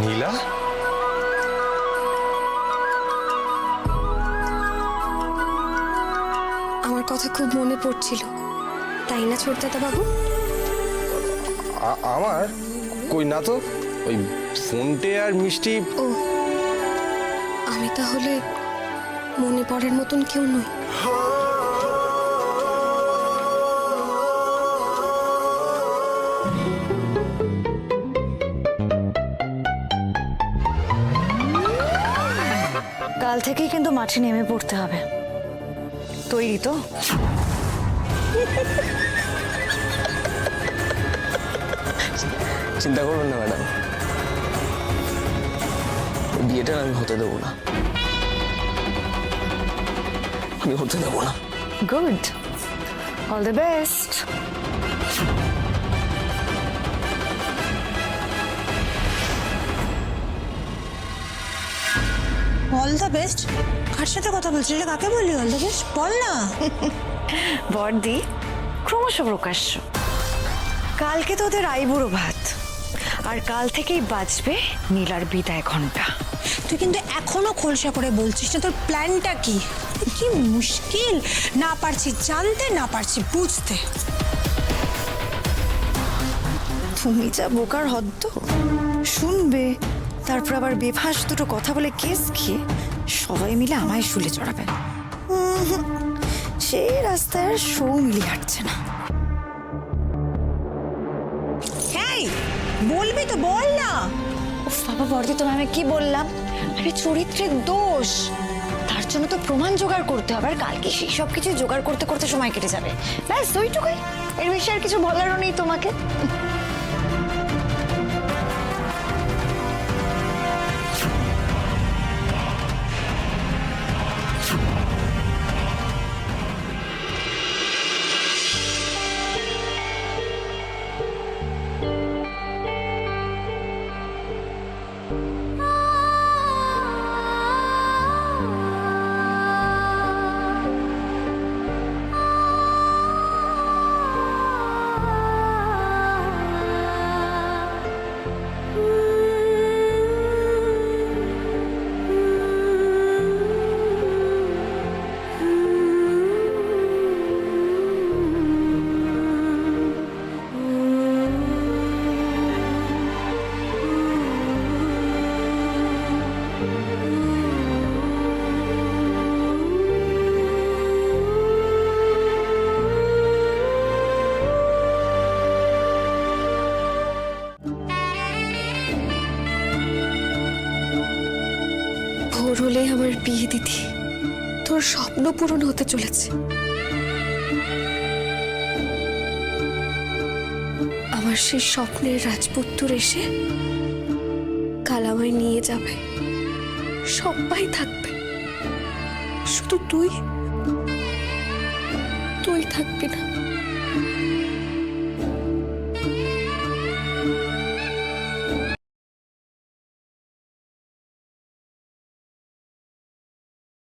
নীলা, আমার কথা খুব মনে পড়ছিল, তাই না ছোটদাদা বাবু? আমার কই না তো, ওই ফোনটে আর মিষ্টি। ও, আমি তাহলে মনে পড়ার মতন কেউ নই। কাল থেকেই কিন্তু মাঠে নেমে পড়তে হবে। তৈরি তো? চিন্তা করবেন না ম্যাডাম, বিয়েটা আমি হতে দেবো না, আমি হতে দেবো না। Good, all the best. All the best? কার সাথে কথা বলছিস? কাকে বললি অল দ্য বেস্ট? বল না। বর্দি, ক্রমশ প্রকাশ্য। কালকে তো ওদের আইবুড়ো ভাত, আর কাল থেকেই বাজবে নীলার বিদায় ঘন্টা। তুই কিন্তু এখনো খোলসা করে বলছিস না তোর প্ল্যানটা কি? কি মুশকিল, না পারছি জানতে, না পারছি বুঝতে। তুমি যা বোকার হদ্দ, শুনবে তারপর আবার বেফাঁস দুটো কথা বলে কেস খেয়ে সবাই মিলে আমায় শুলে চড়াবে। সেই রাস্তায় আর শো মিলি হাঁটছে না। এই বলবি তো বল না। উফ বাবা বর্দি, তোমায় আমি কি বললাম? আরে চরিত্রের দোষ, তার জন্য তো প্রমাণ জোগাড় করতে হবে, আর কালকে সেই সব কিছু জোগাড় করতে করতে সময় কেটে যাবে। ব্যাস ওইটুকুই, এর বেশি আর কিছু বলারও নেই তোমাকে। ভোর হলেই আমার বিয়ে দিদি, তোর স্বপ্ন পূরণ হতে চলেছে। আমার সেই স্বপ্নের রাজপুত্র এসে কাল আমায় নিয়ে যাবে, সবাই থাকবে, শুধু তুই থাকবি না।